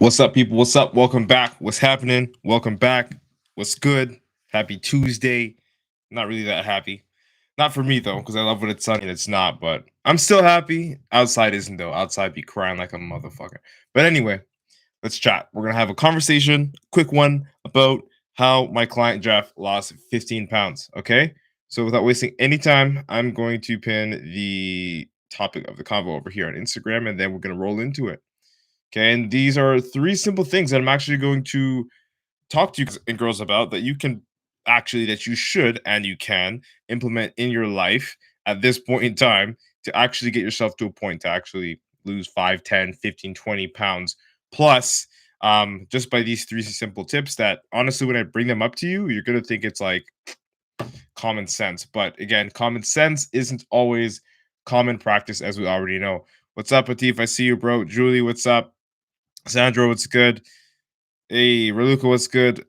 What's up, people? What's up? Welcome back. What's happening? Welcome back. What's good? Happy Tuesday. Not really that happy. Not for me though, because I love when it's sunny and it's not, but I'm still happy. Outside isn't though. Outside be crying like a motherfucker. But anyway, let's chat. We're gonna have a conversation, quick one, about how my client Jeff lost 15 pounds. Okay. So without wasting any time, I'm going to pin the topic of the convo over here on Instagram, and then we're gonna roll into it. Okay, and these are three simple things that I'm actually going to talk to you and girls about that you can that you should and you can implement in your life at this point in time to actually get yourself to a point to actually lose 5, 10, 15, 20 pounds plus, just by these three simple tips that honestly, when I bring them up to you, you're going to think it's like common sense. But again, common sense isn't always common practice, as we already know. What's up, Atif? I see you, bro. Julie, what's up? Sandro, what's good? Hey, Raluca, what's good?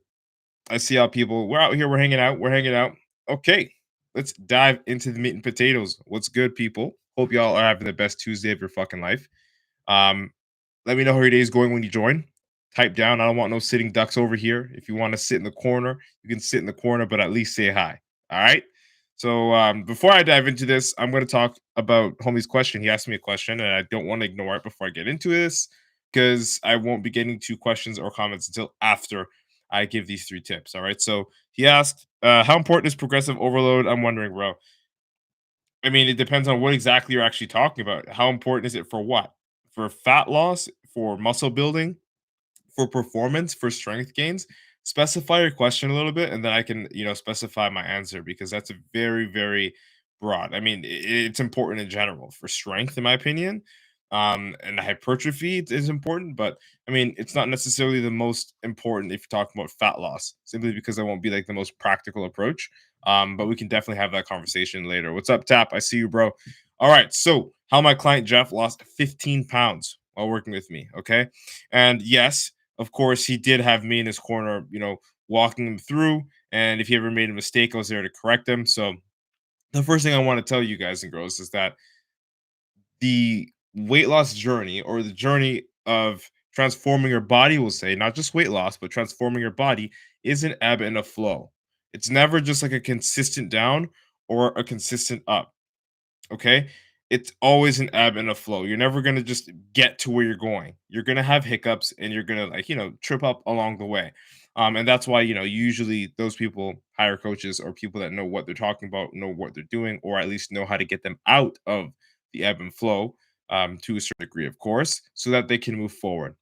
I see how people we're out here, we're hanging out, we're hanging out. Okay, let's dive into the meat and potatoes. What's good, people? Hope y'all are having the best Tuesday of your fucking life. Um, Let me know how your day is going when you join. Type down. I don't want no sitting ducks over here. If you want to sit in the corner, you can sit in the corner, but at least say hi. All right. So before I dive into this, I'm going to talk about homie's question. He asked me a question, and I don't want to ignore it before I get into this because I won't be getting to questions or comments until after I give these three tips. All right. So he asked, "How important is progressive overload?" I'm wondering, bro. I mean, it depends on what exactly you're actually talking about. How important is it for what? For fat loss, for muscle building, for performance, for strength gains? Specify your question a little bit, and then I can, specify my answer because that's a very, very broad. I mean, it's important in general for strength, in my opinion. And hypertrophy is important, but I mean, it's not necessarily the most important if you're talking about fat loss, simply because that won't be like the most practical approach. But we can definitely have that conversation later. What's up, Tap? I see you, bro. All right. So, how my client Jeff lost 15 pounds while working with me. Okay. And yes, of course, he did have me in his corner, walking him through. And if he ever made a mistake, I was there to correct him. So, the first thing I want to tell you guys and girls is that the weight loss journey, or the journey of transforming your body, will say, not just weight loss, but transforming your body, is an ebb and a flow. It's never just like a consistent down or a consistent up. Okay. It's always an ebb and a flow. You're never going to just get to where you're going. You're going to have hiccups and you're going to, like, trip up along the way. And that's why, usually those people hire coaches or people that know what they're talking about, know what they're doing, or at least know how to get them out of the ebb and flow, to a certain degree, of course, so that they can move forward.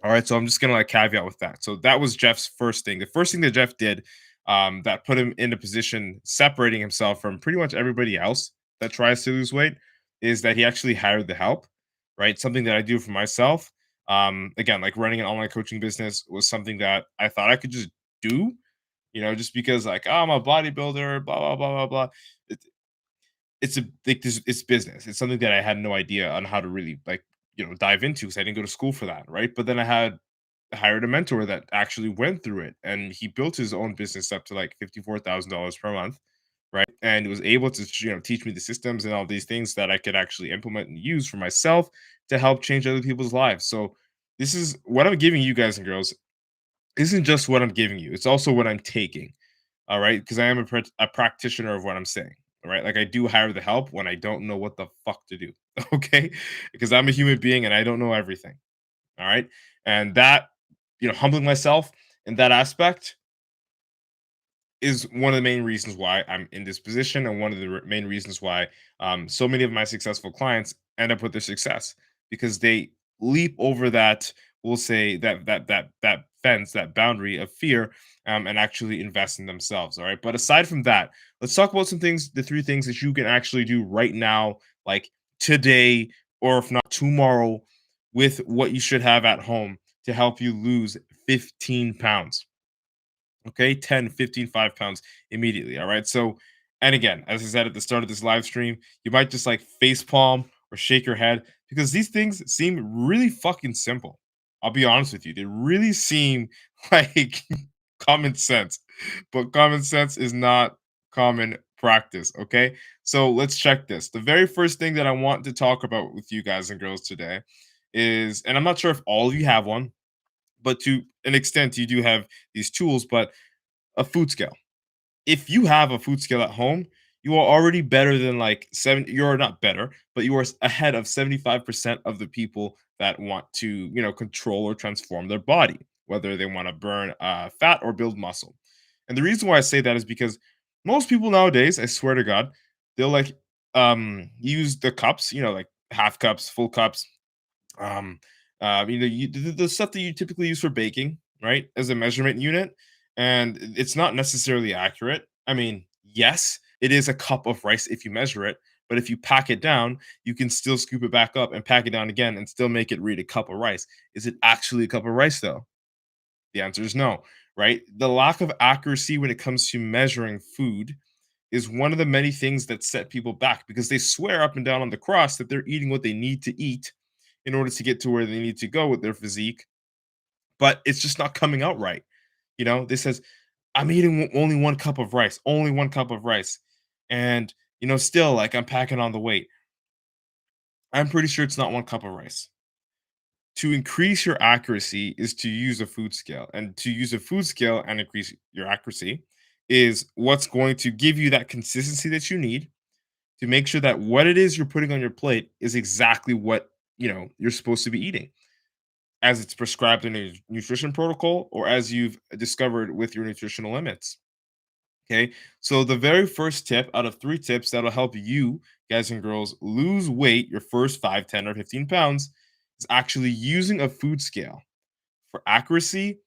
All right. So I'm just going to like caveat with that. So that was Jeff's first thing. The first thing that Jeff did, that put him in a position separating himself from pretty much everybody else that tries to lose weight, is that he actually hired the help, right? Something that I do for myself. Again, like running an online coaching business was something that I thought I could just do, just because like, oh, I'm a bodybuilder, blah, blah, blah, blah, blah. It, it's a like this it's business. It's something that I had no idea on how to really like, dive into because I didn't go to school for that, right? But then I had hired a mentor that actually went through it, and he built his own business up to like $54,000 per month, right? And was able to teach me the systems and all these things that I could actually implement and use for myself to help change other people's lives. So this is what I'm giving you guys and girls. Isn't just what I'm giving you; it's also what I'm taking. All right, because I am a practitioner of what I'm saying. All right, like I do hire the help when I don't know what the fuck to do. Okay, because I'm a human being and I don't know everything. All right, and that, humbling myself in that aspect is one of the main reasons why I'm in this position, and one of the main reasons why, so many of my successful clients end up with their success, because they leap over that, we'll say, that fence, that boundary of fear, and actually invest in themselves. All right. But aside from that, let's talk about some things, the three things that you can actually do right now, like today, or if not tomorrow, with what you should have at home to help you lose 15 pounds. Okay, 10, 15, 5 pounds immediately. All right. So, and again, as I said at the start of this live stream, you might just like face palm or shake your head because these things seem really fucking simple. I'll be honest with you. They really seem like common sense, but common sense is not common practice. Okay. So let's check this. The very first thing that I want to talk about with you guys and girls today is, and I'm not sure if all of you have one, but to an extent, you do have these tools. But a food scale, if you have a food scale at home, you are already better than like seven. You're not better, but you are ahead of 75% of the people that want to, control or transform their body, whether they want to burn fat or build muscle. And the reason why I say that is because most people nowadays, I swear to God, they'll like use the cups, like half cups, full cups, um, the stuff that you typically use for baking, right, as a measurement unit, and it's not necessarily accurate. I mean, yes, it is a cup of rice if you measure it, but if you pack it down, you can still scoop it back up and pack it down again and still make it read a cup of rice. Is it actually a cup of rice though? The answer is no, right? The lack of accuracy when it comes to measuring food is one of the many things that set people back because they swear up and down on the cross that they're eating what they need to eat in order to get to where they need to go with their physique, but it's just not coming out right. This says, I'm eating only one cup of rice, only one cup of rice. And, still like I'm packing on the weight. I'm pretty sure it's not one cup of rice. To increase your accuracy is to use a food scale. And to use a food scale and increase your accuracy is what's going to give you that consistency that you need to make sure that what it is you're putting on your plate is exactly what you're supposed to be eating as it's prescribed in a nutrition protocol or as you've discovered with your nutritional limits. Okay. So, the very first tip out of three tips that'll help you, guys and girls, lose weight your first 5, 10, or 15 pounds is actually using a food scale for accuracy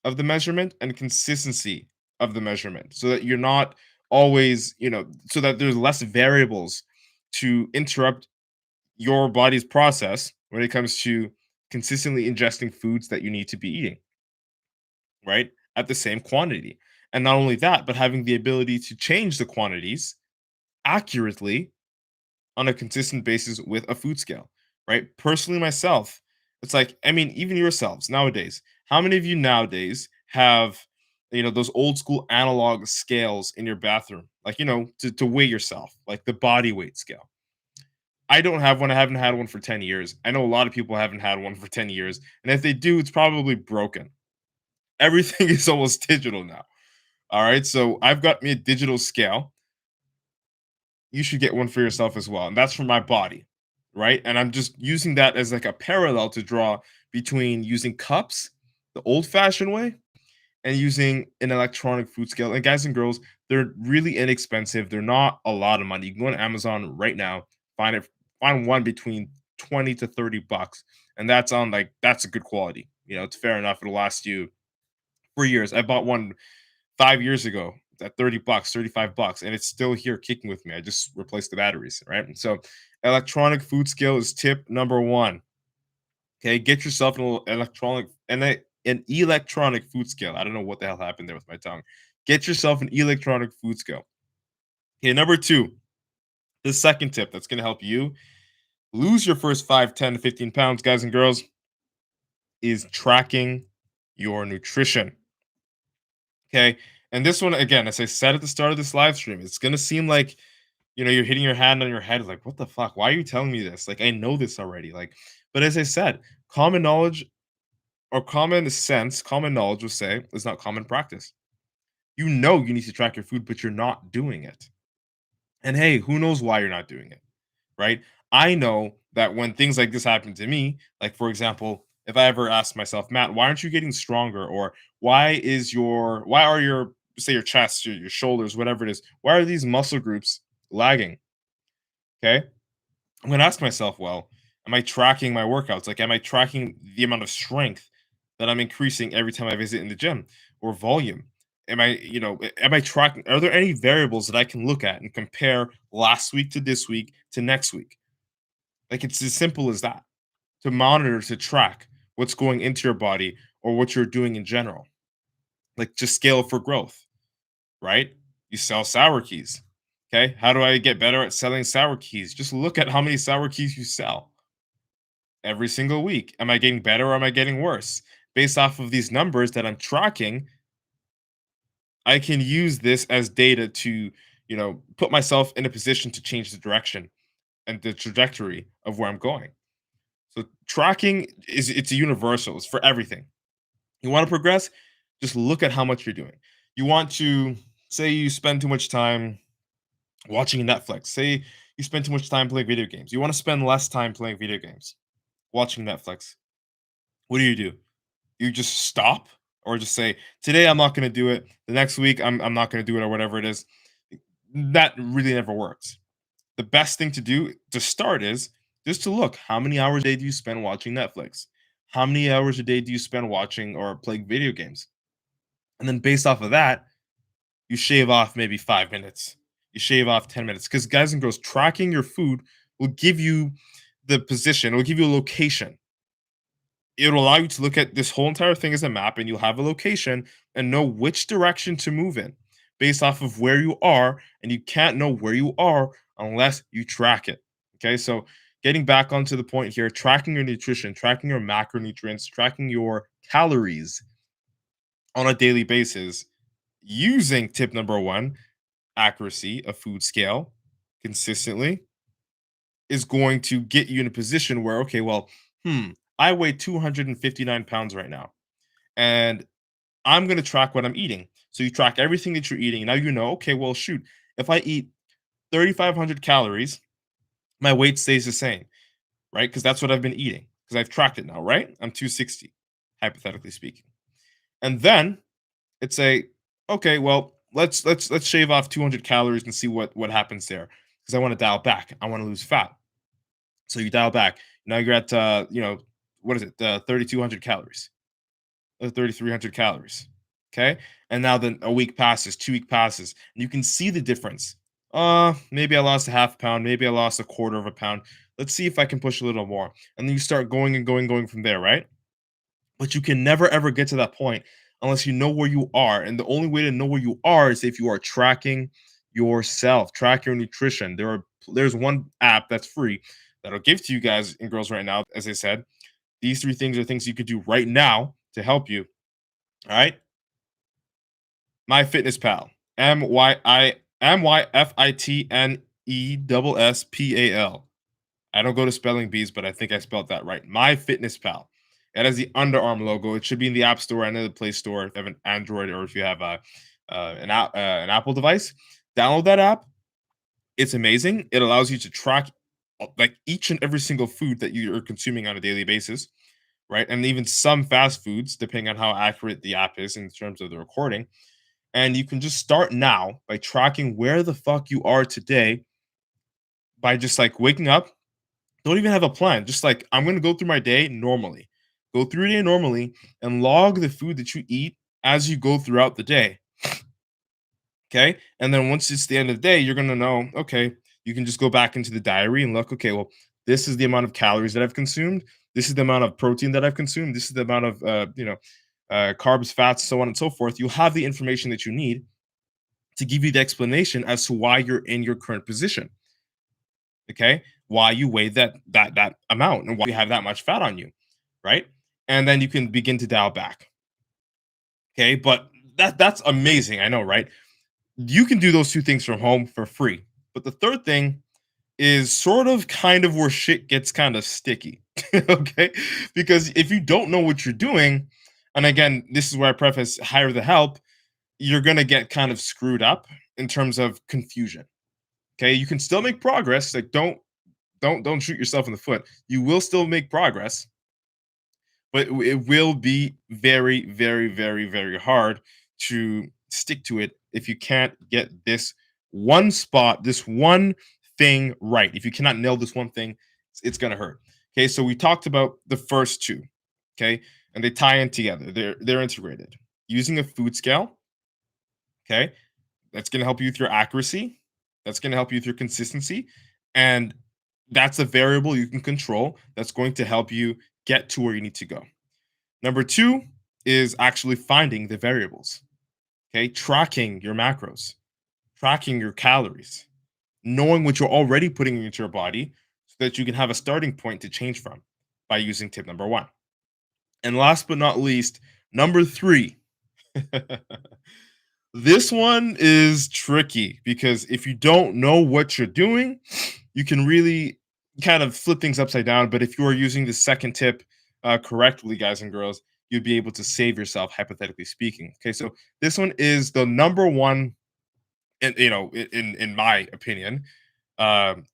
of the measurement and consistency of the measurement so that you're not always, so that there's less variables to interrupt your body's process when it comes to consistently ingesting foods that you need to be eating, right? At the same quantity. And not only that, but having the ability to change the quantities accurately on a consistent basis with a food scale, right? Personally, myself, it's like, I mean, even yourselves nowadays, how many of you nowadays have, those old school analog scales in your bathroom, like, to weigh yourself, like the body weight scale? I don't have one. I haven't had one for 10 years. I know a lot of people haven't had one for 10 years. And if they do, it's probably broken. Everything is almost digital now. All right. So I've got me a digital scale. You should get one for yourself as well. And that's for my body. Right. And I'm just using that as like a parallel to draw between using cups the old fashioned way and using an electronic food scale. And guys and girls, they're really inexpensive. They're not a lot of money. You can go on Amazon right now, find it, find one between 20 to 30 bucks. And that's a good quality. It's fair enough. It'll last you for years. I bought one 5 years ago at 30 bucks, 35 bucks, and it's still here kicking with me. I just replaced the batteries, right? And so electronic food scale is tip number one. Okay, get yourself an electronic food scale. I don't know what the hell happened there with my tongue. Get yourself an electronic food scale. Okay, number two, the second tip that's going to help you lose your first 5, 10, 15 pounds, guys and girls, is tracking your nutrition. Okay, and this one, again, as I said at the start of this live stream, it's going to seem like you're hitting your hand on your head, like, what the fuck? Why are you telling me this? Like, I know this already. Like, but as I said, common knowledge or common sense, common knowledge will say is not common practice. You know you need to track your food, but you're not doing it. And hey, who knows why you're not doing it, right? I know that when things like this happen to me, like for example, if I ever ask myself, Matt, why aren't you getting stronger? Or why are your, say, your chest, your shoulders, whatever it is, why are these muscle groups lagging? Okay. I'm gonna ask myself, well, am I tracking my workouts? Like, am I tracking the amount of strength that I'm increasing every time I visit in the gym or volume? Am I tracking? Are there any variables that I can look at and compare last week to this week to next week? Like, it's as simple as that to monitor, to track what's going into your body or what you're doing in general. Like, just scale for growth, right? You sell sour keys. Okay. How do I get better at selling sour keys? Just look at how many sour keys you sell every single week. Am I getting better or am I getting worse? Based off of these numbers that I'm tracking, I can use this as data to, put myself in a position to change the direction and the trajectory of where I'm going. So tracking it's a universal, it's for everything. You want to progress? Just look at how much you're doing. You want to say you spend too much time watching Netflix. Say you spend too much time playing video games. You want to spend less time playing video games, watching Netflix. What do? You just stop or just say, today I'm not going to do it. The next week I'm not going to do it or whatever it is. That really never works. The best thing to do to start is just to look how many hours a day do you spend watching Netflix? How many hours a day do you spend watching or playing video games? And then based off of that, you shave off maybe 5 minutes. You shave off 10 minutes. Because guys and girls, tracking your food will give you the position, it will give you a location. It'll allow you to look at this whole entire thing as a map and you'll have a location and know which direction to move in based off of where you are. And you can't know where you are unless you track it. Okay. So getting back onto the point here, tracking your nutrition, tracking your macronutrients, tracking your calories on a daily basis using tip number one, accuracy, a food scale consistently is going to get you in a position where, okay, well, I weigh 259 pounds right now, and I'm going to track what I'm eating. So you track everything that you're eating. Now you know, okay, well, shoot, if I eat 3,500 calories, my weight stays the same, right? Because that's what I've been eating because I've tracked it now, right? I'm 260, hypothetically speaking. And then it's a, okay, well, let's shave off 200 calories and see what happens there because I want to dial back. I want to lose fat. So you dial back. Now you're at what is it? 3,200 calories, 3,300 calories. Okay, and now then a week passes, 2 week passes, and you can see the difference. Maybe I lost a half pound, maybe I lost a quarter of a pound. Let's see if I can push a little more, and then you start going and going from there, right? But you can never ever get to that point unless you know where you are. And the only way to know where you are is if you are tracking yourself, track your nutrition. There's one app that's free that I'll give to you guys and girls right now. As I said, these three things are things you could do right now to help you. All right. My Fitness Pal. MyFitnessPal. I don't go to spelling bees, but I think I spelled that right. My Fitness Pal. It has the underarm logo. It should be in the App Store and in the Play Store if you have an Android or if you have an Apple device. Download that app. It's amazing. It allows you to track like each and every single food that you are consuming on a daily basis, right? And even some fast foods, depending on how accurate the app is in terms of the recording. And you can just start now by tracking where the fuck you are today by just like waking up. Don't even have a plan. Just like, I'm going to go through my day normally. Go through your day normally and log the food that you eat as you go throughout the day. Okay. And then once it's the end of the day, you're going to know, okay, you can just go back into the diary and look, okay, well, this is the amount of calories that I've consumed. This is the amount of protein that I've consumed. This is the amount of, carbs, fats, so on and so forth. You'll have the information that you need to give you the explanation as to why you're in your current position. Okay. Why you weigh that amount and why you have that much fat on you. Right. And then you can begin to dial back. Okay. But that's amazing. I know, right? You can do those two things from home for free. But the third thing is sort of kind of where shit gets kind of sticky. Okay. Because if you don't know what you're doing, and again, this is where I preface hire the help, you're going to get kind of screwed up in terms of confusion. Okay. You can still make progress. Like, don't shoot yourself in the foot. You will still make progress, but it will be very, very, very, very hard to stick to it if you can't get this one spot, this one thing right. If you cannot nail this one thing, it's going to hurt. Okay, so we talked about the first two, okay, and they tie in together. They're integrated. Using a food scale, okay, that's going to help you with your accuracy. That's going to help you with your consistency, and that's a variable you can control. That's going to help you get to where you need to go. Number two is actually finding the variables. Okay, tracking your macros, tracking your calories, knowing what you're already putting into your body so that you can have a starting point to change from by using tip number one. And last but not least, number three. This one is tricky because if you don't know what you're doing, you can really kind of flip things upside down. But if you are using the second tip correctly, guys and girls, you'd be able to save yourself, hypothetically speaking. Okay, so this one is the number one, in in my opinion, um,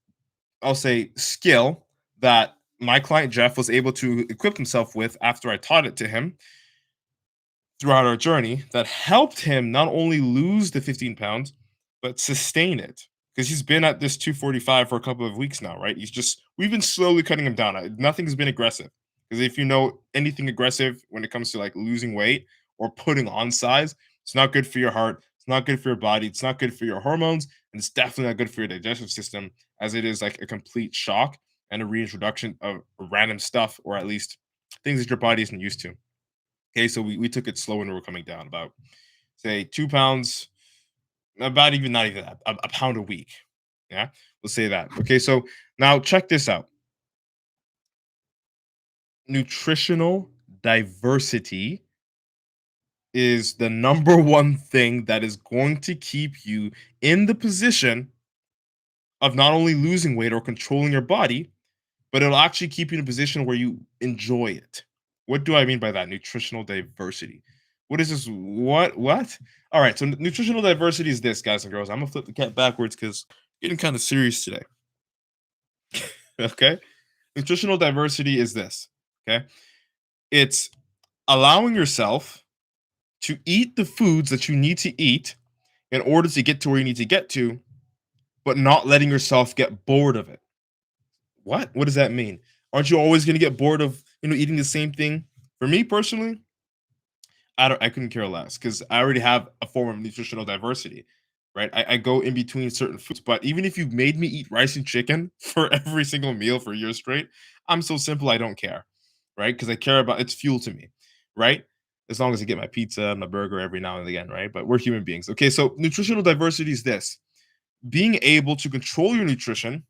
I'll say skill that my client Jeff was able to equip himself with after I taught it to him throughout our journey that helped him not only lose the 15 pounds, but sustain it. Because he's been at this 245 for a couple of weeks now, right? We've been slowly cutting him down. Nothing's been aggressive. Because if you know anything aggressive when it comes to like losing weight or putting on size, it's not good for your heart. It's not good for your body. It's not good for your hormones. And it's definitely not good for your digestive system, as it is like a complete shock and a reintroduction of random stuff, or at least things that your body isn't used to. Okay, so we took it slow when we were coming down, about say 2 pounds, about even not even that, a pound a week. Yeah, we'll say that. Okay, so now check this out. Nutritional diversity is the number one thing that is going to keep you in the position of not only losing weight or controlling your body, but it'll actually keep you in a position where you enjoy it. What do I mean by that? Nutritional diversity. What is this? What? All right. So nutritional diversity is this, guys and girls. I'm gonna flip the cat backwards because getting kind of serious today. Okay. Nutritional diversity is this. Okay. It's allowing yourself to eat the foods that you need to eat in order to get to where you need to get to, but not letting yourself get bored of it. What? What does that mean? Aren't you always going to get bored of eating the same thing? For me personally, I couldn't care less because I already have a form of nutritional diversity, right? I go in between certain foods, but even if you made me eat rice and chicken for every single meal for years straight, I'm so simple I don't care, right? Because I care about it's fuel to me, right? As long as I get my pizza and my burger every now and again, right? But we're human beings. Okay, so nutritional diversity is this: being able to control your nutrition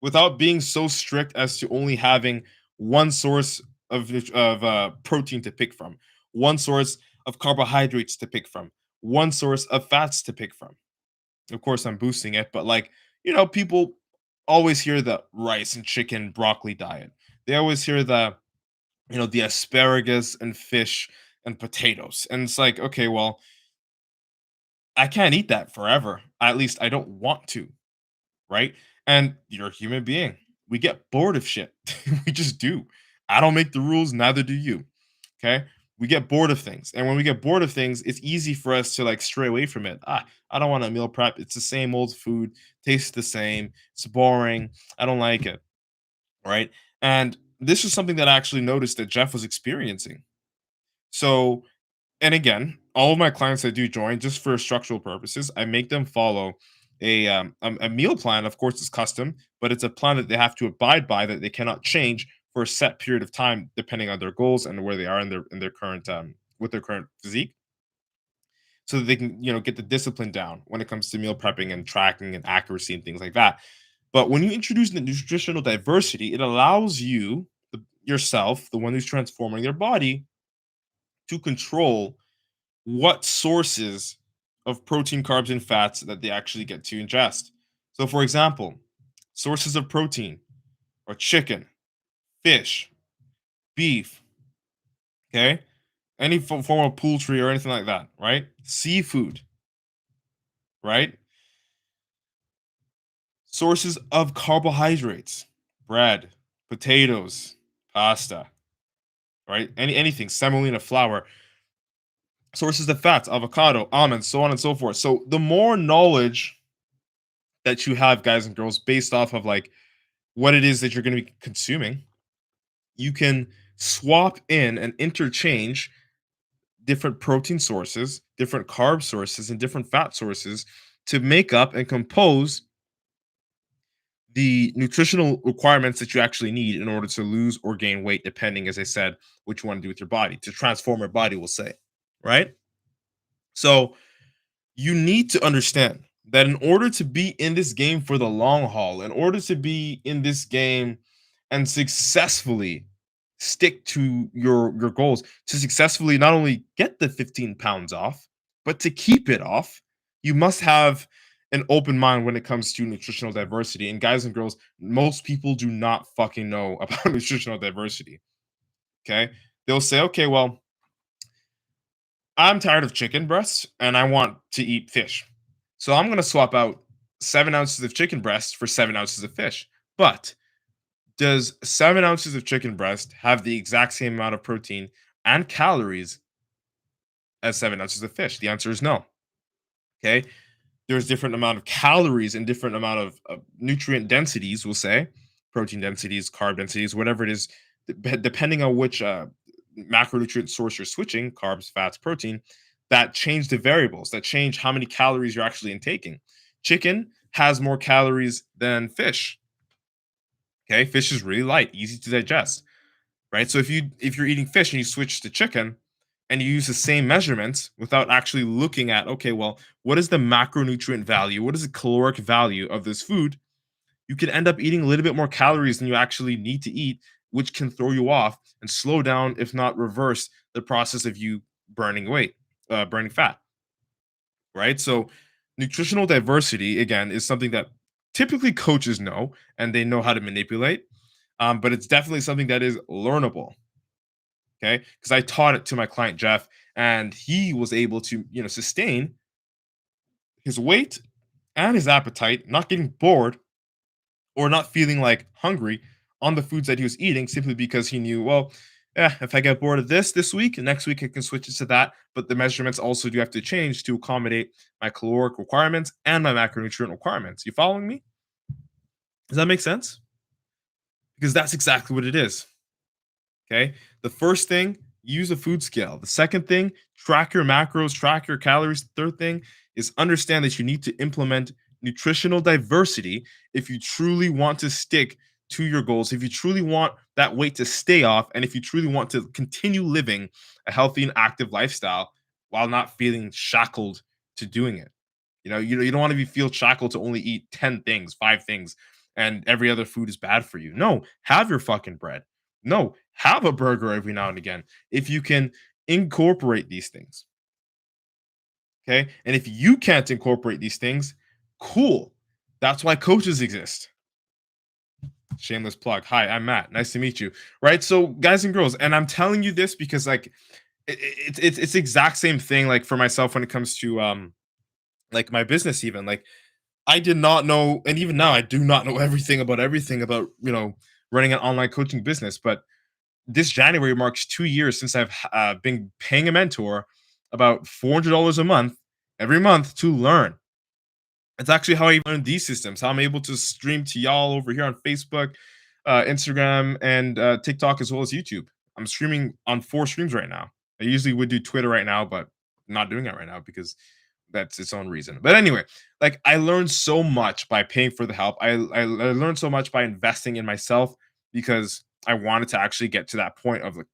without being so strict as to only having one source of protein to pick from, one source of carbohydrates to pick from, one source of fats to pick from. Of course, I'm boosting it, but like, people always hear the rice and chicken broccoli diet. They always hear the asparagus and fish and potatoes. And it's like, okay, well, I can't eat that forever. At least I don't want to, right? And you're a human being. We get bored of shit. We just do. I don't make the rules, neither do you. Okay? We get bored of things. And when we get bored of things, it's easy for us to like stray away from it. I don't want a meal prep. It's the same old food, tastes the same. It's boring. I don't like it. Right? And this is something that I actually noticed that Jeff was experiencing. So, and again, all of my clients that do join, just for structural purposes, I make them follow a meal plan. Of course, it's custom, but it's a plan that they have to abide by, that they cannot change for a set period of time, depending on their goals and where they are in their current with their current physique, so that they can get the discipline down when it comes to meal prepping and tracking and accuracy and things like that. But when you introduce the nutritional diversity, it allows you, yourself, the one who's transforming their body, to control what sources of protein, carbs, and fats that they actually get to ingest. So, for example, sources of protein are chicken, fish, beef, okay? Any form of poultry or anything like that, right? Seafood, right? Sources of carbohydrates, bread, potatoes, pasta, right? Anything, semolina, flour. Sources of fats, avocado, almonds, so on and so forth. So the more knowledge that you have, guys and girls, based off of like what it is that you're going to be consuming, you can swap in and interchange different protein sources, different carb sources, and different fat sources to make up and compose the nutritional requirements that you actually need in order to lose or gain weight, depending, as I said, what you want to do with your body, to transform your body, we'll say, right? So you need to understand that in order to be in this game for the long haul, in order to be in this game and successfully stick to your goals, to successfully not only get the 15 pounds off, but to keep it off, you must have an open mind when it comes to nutritional diversity. And guys and girls, most people do not fucking know about nutritional diversity. Okay. they'll say, okay, well, I'm tired of chicken breasts and I want to eat fish. So I'm going to swap out 7 ounces of chicken breast for 7 ounces of fish. But does 7 ounces of chicken breast have the exact same amount of protein and calories as 7 ounces of fish? The answer is no. Okay. There's different amount of calories and different amount of nutrient densities, we'll say, protein densities, carb densities, whatever it is, depending on which macronutrient source you're switching, carbs, fats, protein, that change the variables, that change how many calories you're actually intaking. Chicken has more calories than fish. Okay, fish is really light, easy to digest, right? So if you're eating fish and you switch to chicken and you use the same measurements without actually looking at, okay, well, what is the macronutrient value? What is the caloric value of this food? You can end up eating a little bit more calories than you actually need to eat, which can throw you off and slow down, if not reverse, the process of you burning weight, burning fat, right? So, nutritional diversity, again, is something that typically coaches know and they know how to manipulate, but it's definitely something that is learnable. Okay, because I taught it to my client Jeff, and he was able to, sustain his weight and his appetite, not getting bored or not feeling like hungry on the foods that he was eating simply because he knew, well, yeah, if I get bored of this week, next week I can switch it to that. But the measurements also do have to change to accommodate my caloric requirements and my macronutrient requirements. You following me? Does that make sense? Because that's exactly what it is. Okay. The first thing, use a food scale. The second thing, track your macros, track your calories. The third thing is understand that you need to implement nutritional diversity if you truly want to stick to your goals, if you truly want that weight to stay off, and if you truly want to continue living a healthy and active lifestyle while not feeling shackled to doing it. You don't want to feel shackled to only eat 10 things, 5 things, and every other food is bad for you. No, have your fucking bread. No, have a burger every now and again if you can incorporate these things. Okay. And if you can't incorporate these things, cool. That's why coaches exist. Shameless plug. Hi, I'm Matt. Nice to meet you. Right. So, guys and girls, and I'm telling you this because, like, it's the exact same thing, like, for myself when it comes to like my business, even. Like, I did not know, and even now I do not know everything about, running an online coaching business. But this January marks 2 years since I've been paying a mentor about $400 a month every month to learn. It's actually how I learned these systems, how I'm able to stream to y'all over here on Facebook, Instagram, and TikTok, as well as YouTube. I'm streaming on 4 streams right now. I usually would do Twitter right now, but I'm not doing that right now because that's its own reason. But anyway, like, I learned so much by paying for the help. I learned so much by investing in myself because I wanted to actually get to that point of, like,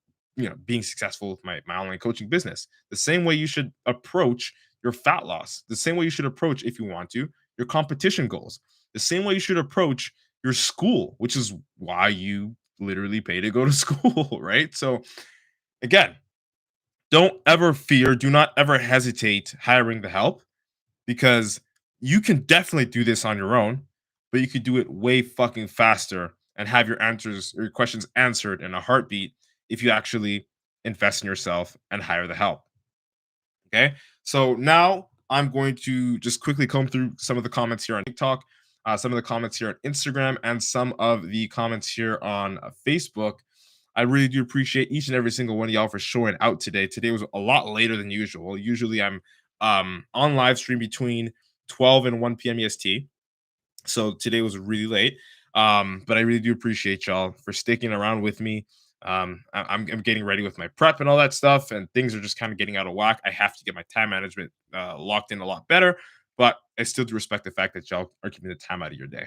being successful with my online coaching business. The same way you should approach your fat loss, the same way you should approach, if you want to, your competition goals, the same way you should approach your school, which is why you literally pay to go to school, right? So, again, don't ever fear, do not ever hesitate hiring the help, because you can definitely do this on your own, but you could do it way fucking faster and have your answers or your questions answered in a heartbeat if you actually invest in yourself and hire the help. Okay. So now I'm going to just quickly comb through some of the comments here on TikTok, some of the comments here on Instagram, and some of the comments here on Facebook. I really do appreciate each and every single one of y'all for showing out today. Today was a lot later than usual. Usually I'm on live stream between 12 and 1 p.m. EST. So today was really late. But I really do appreciate y'all for sticking around with me. I'm getting ready with my prep and all that stuff, and things are just kind of getting out of whack. I have to get my time management locked in a lot better, but I still do respect the fact that y'all are keeping the time out of your day.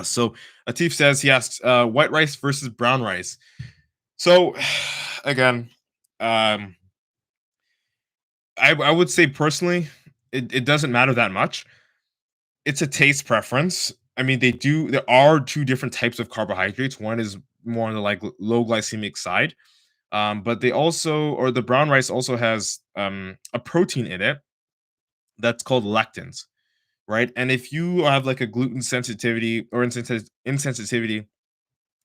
So Atif says, he asks, white rice versus brown rice. So again, um, I would say personally, it doesn't matter that much. It's a taste preference. I mean, there are two different types of carbohydrates. One is more on the, like, low glycemic side. But they also, or the brown rice also has a protein in it that's called lectins, right? And if you have, like, a gluten sensitivity or insensitivity,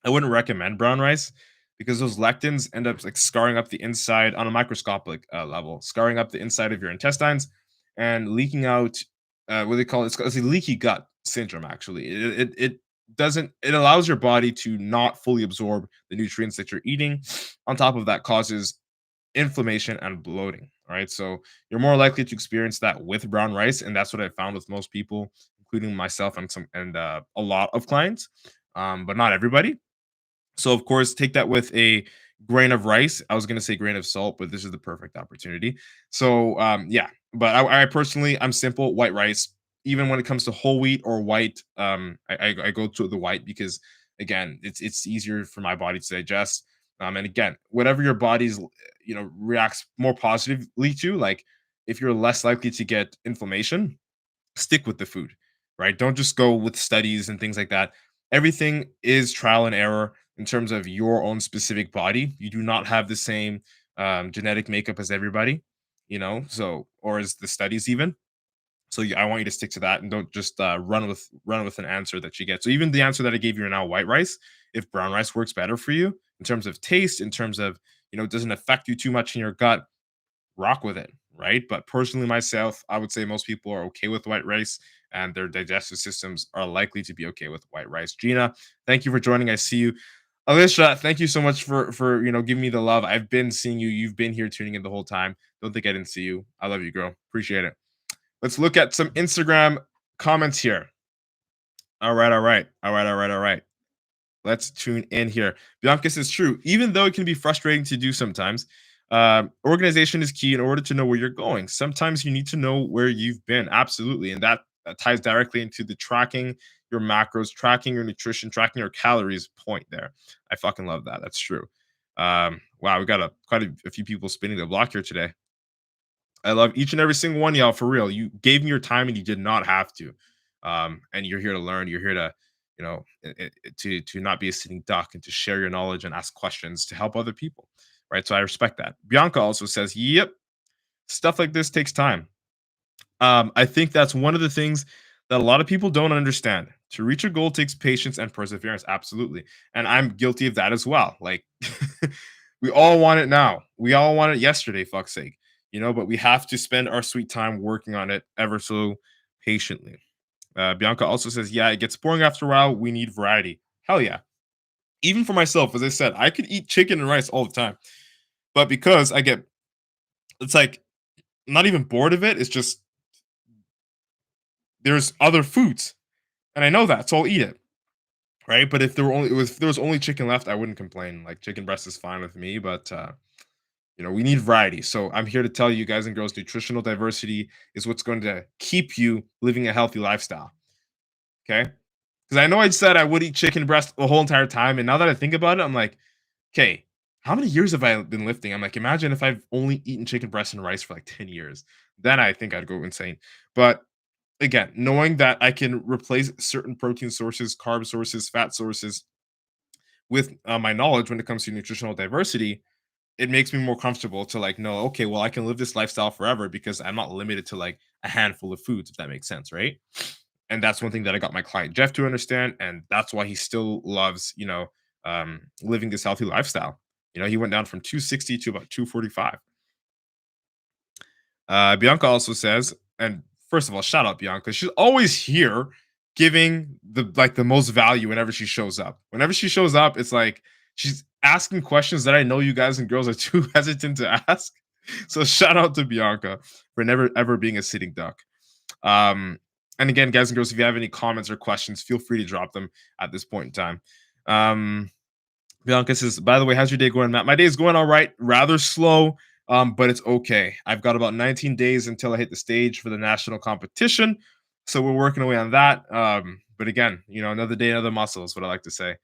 I wouldn't recommend brown rice because those lectins end up like scarring up the inside on a microscopic level, scarring up the inside of your intestines and leaking out. What they call it? It's a leaky gut syndrome. Actually, it doesn't. It allows your body to not fully absorb the nutrients that you're eating. On top of that, causes inflammation and bloating. All right, so you're more likely to experience that with brown rice, and that's what I found with most people, including myself and a lot of clients, but not everybody. So of course, take that with a grain of rice. I was gonna say grain of salt, but this is the perfect opportunity. So yeah, but I personally I'm simple white rice. Even when it comes to whole wheat or white, I go to the white because again, it's easier for my body to digest. And again, whatever your body's reacts more positively to, like if you're less likely to get inflammation, stick with the food, right? Don't just go with studies and things like that. Everything is trial and error in terms of your own specific body. You do not have the same genetic makeup as everybody, so or as the studies even. So I want you to stick to that and don't just run with an answer that you get. So even the answer that I gave you now, white rice, if brown rice works better for you in terms of taste, in terms of it doesn't affect you too much in your gut, rock with it, right? But personally, myself, I would say most people are okay with white rice and their digestive systems are likely to be okay with white rice. Gina, thank you for joining. I see you. Alicia, thank you so much for giving me the love. I've been seeing you. You've been here tuning in the whole time. Don't think I didn't see you. I love you, girl. Appreciate it. Let's look at some Instagram comments here. All right, all right, all right, all right, all right. Let's tune in here. Bianca says true. Even though it can be frustrating to do sometimes, organization is key in order to know where you're going. Sometimes you need to know where you've been. Absolutely. And that ties directly into the tracking your macros, tracking your nutrition, tracking your calories point there. I fucking love that. That's true. Wow, we got quite a few people spinning the block here today. I love each and every single one of y'all for real. You gave me your time and you did not have to. And you're here to learn. You're here to, to not be a sitting duck and to share your knowledge and ask questions to help other people. Right. So I respect that. Bianca also says, yep, stuff like this takes time. I think that's one of the things that a lot of people don't understand. To reach a goal takes patience and perseverance. Absolutely. And I'm guilty of that as well. Like, we all want it now. We all want it yesterday, fuck's sake. But we have to spend our sweet time working on it ever so patiently. Bianca also says, yeah, it gets boring after a while. We need variety. Hell yeah. Even for myself, as I said, I could eat chicken and rice all the time. But because it's like, I'm not even bored of it. It's just, there's other foods. And I know that, so I'll eat it. Right. But if there was only chicken left, I wouldn't complain. Like chicken breast is fine with me, but we need variety. So I'm here to tell you guys and girls, nutritional diversity is what's going to keep you living a healthy lifestyle. Okay. Because I know I said I would eat chicken breast the whole entire time. And now that I think about it, I'm like, okay, how many years have I been lifting? I'm like, imagine if I've only eaten chicken breast and rice for like 10 years. Then I think I'd go insane. But again, knowing that I can replace certain protein sources, carb sources, fat sources with my knowledge when it comes to nutritional diversity, it makes me more comfortable to like know, okay, well, I can live this lifestyle forever because I'm not limited to like a handful of foods, if that makes sense, right? And that's one thing that I got my client Jeff to understand, and that's why he still loves, living this healthy lifestyle. He went down from 260 to about 245. Bianca also says, and first of all, shout out Bianca. She's always here giving the most value whenever she shows up. Whenever she shows up, it's like she's asking questions that I know you guys and girls are too hesitant to ask. So shout out to Bianca for never ever being a sitting duck. And again, guys and girls, if you have any comments or questions, feel free to drop them at this point in time. Bianca says, by the way, how's your day going, Matt? My day is going all right, rather slow, but it's okay. I've got about 19 days until I hit the stage for the national competition. So we're working away on that. But again, another day, another muscle is what I like to say.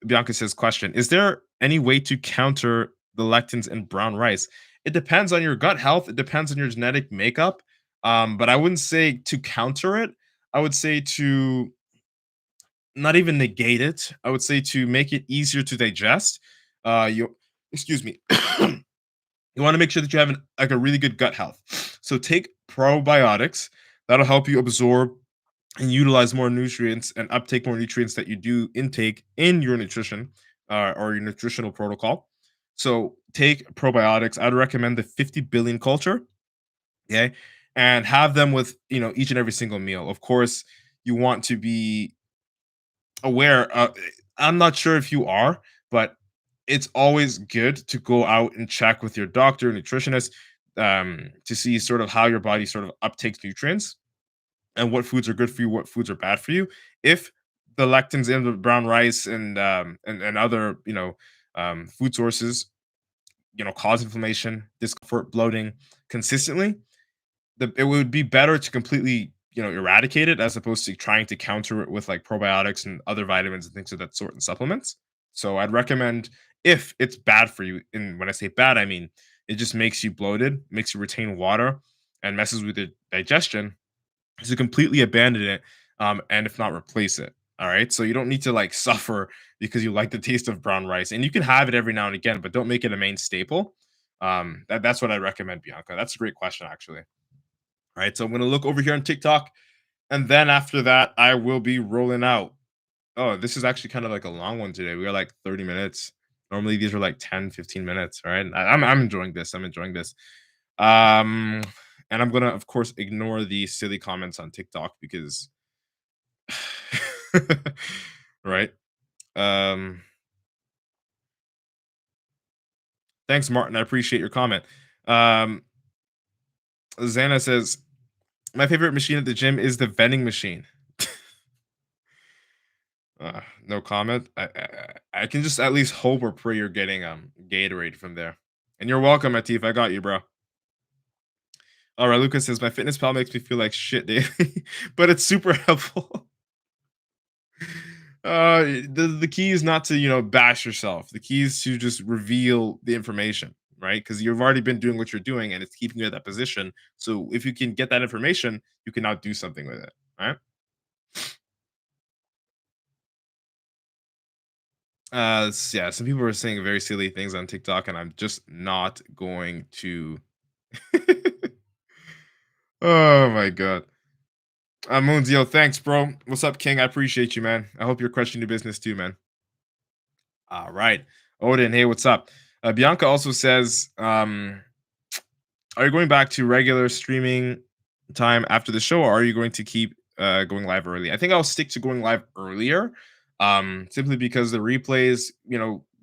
Bianca says, question, is there any way to counter the lectins in brown rice? It depends on your gut health. It depends on your genetic makeup. But I wouldn't say to counter it. I would say to not even negate it. I would say to make it easier to digest. You, excuse me. You want to make sure that you have a really good gut health. So take probiotics. That'll help you absorb and utilize more nutrients and uptake more nutrients that you do intake in your nutrition. or your nutritional protocol. So take probiotics. I'd recommend the 50 billion culture. Okay. And have them with, each and every single meal. Of course, you want to be aware. I'm not sure if you are, but it's always good to go out and check with your doctor, nutritionist, to see sort of how your body sort of uptakes nutrients and what foods are good for you, what foods are bad for you. If the lectins in the brown rice and other food sources cause inflammation, discomfort, bloating consistently, it would be better to completely eradicate it as opposed to trying to counter it with like probiotics and other vitamins and things of that sort and supplements. So I'd recommend, if it's bad for you, and when I say bad, I mean it just makes you bloated, makes you retain water, and messes with your digestion, to completely abandon it, and if not replace it. All right. So you don't need to like suffer because you like the taste of brown rice. And you can have it every now and again, but don't make it a main staple. That's what I recommend, Bianca. That's a great question, actually. All right. So I'm gonna look over here on TikTok, and then after that, I will be rolling out. Oh, this is actually kind of like a long one today. We are like 30 minutes. Normally these are like 10, 15 minutes. All right. I'm enjoying this. I'm enjoying this. Um, and I'm gonna, of course, ignore the silly comments on TikTok because right. Um, Thanks, Martin. I appreciate your comment. Um, Xana says, my favorite machine at the gym is the vending machine. No comment. I can just at least hope or pray you're getting Gatorade from there. And you're welcome, Atif. I got you, bro. All right, Lucas says my fitness pal makes me feel like shit daily, but it's super helpful. The key is not to bash yourself. The key is to just reveal the information, right? Because you've already been doing what you're doing, and it's keeping you at that position. So if you can get that information, you can now do something with it, right? Yeah, some people are saying very silly things on TikTok, and I'm just not going to. Oh my god. Moonzio, thanks, bro. What's up, King? I appreciate you, man. I hope you're crushing your business too, man. All right. Odin, hey, what's up? Bianca also says, are you going back to regular streaming time after the show, or are you going to keep going live early? I think I'll stick to going live earlier, simply because the replays,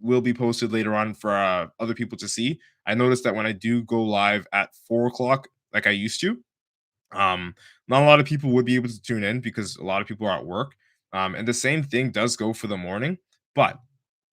will be posted later on for other people to see. I noticed that when I do go live at 4 o'clock, like I used to, not a lot of people would be able to tune in because a lot of people are at work. And the same thing does go for the morning, but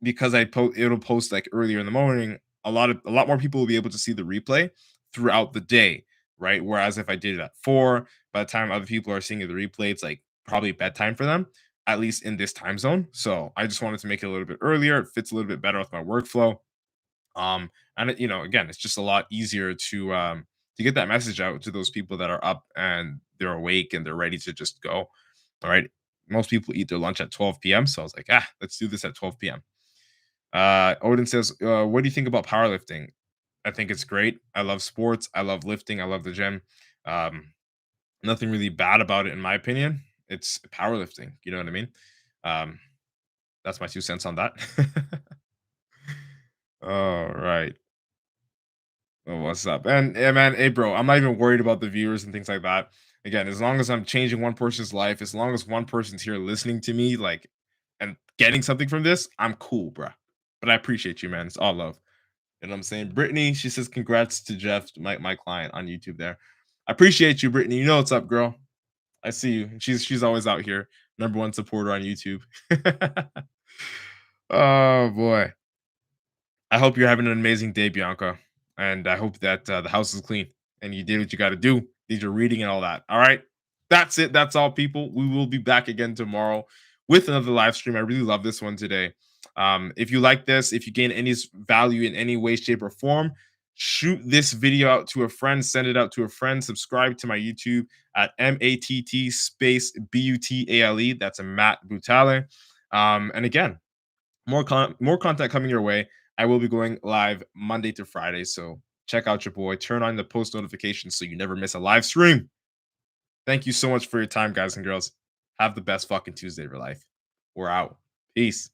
because it'll post like earlier in the morning, a lot more people will be able to see the replay throughout the day, right? Whereas if I did it at 4, by the time other people are seeing the replay, it's like probably bedtime for them, at least in this time zone. So I just wanted to make it a little bit earlier. It fits a little bit better with my workflow. And again, it's just a lot easier to get that message out to those people that are up and they're awake and they're ready to just go. All right. Most people eat their lunch at 12 p.m. So I was like, let's do this at 12 p.m. Odin says, what do you think about powerlifting? I think it's great. I love sports. I love lifting. I love the gym. Um, Nothing really bad about it, in my opinion. It's powerlifting. You know what I mean? Um, that's my 2 cents on that. All right. Oh, what's up? And yeah, man, hey, bro, I'm not even worried about the viewers and things like that. Again, as long as I'm changing one person's life, as long as one person's here listening to me, like, and getting something from this, I'm cool, bro. But I appreciate you, man. It's all love. You know what I'm saying? Brittany, she says, congrats to Jeff, my client on YouTube there. I appreciate you, Brittany. You know what's up, girl. I see you. She's always out here. #1 supporter on YouTube. Oh boy. I hope you're having an amazing day, Bianca. And I hope that the house is clean and you did what you got to do. Did your reading and all that. All right. That's it. That's all, people. We will be back again tomorrow with another live stream. I really love this one today. If you like this, if you gain any value in any way, shape, or form, shoot this video out to a friend, send it out to a friend, subscribe to my YouTube at MATT space BUTALE. That's a Matt Butale. And again, more content coming your way. I will be going live Monday to Friday, so check out your boy. Turn on the post notifications so you never miss a live stream. Thank you so much for your time, guys and girls. Have the best fucking Tuesday of your life. We're out. Peace.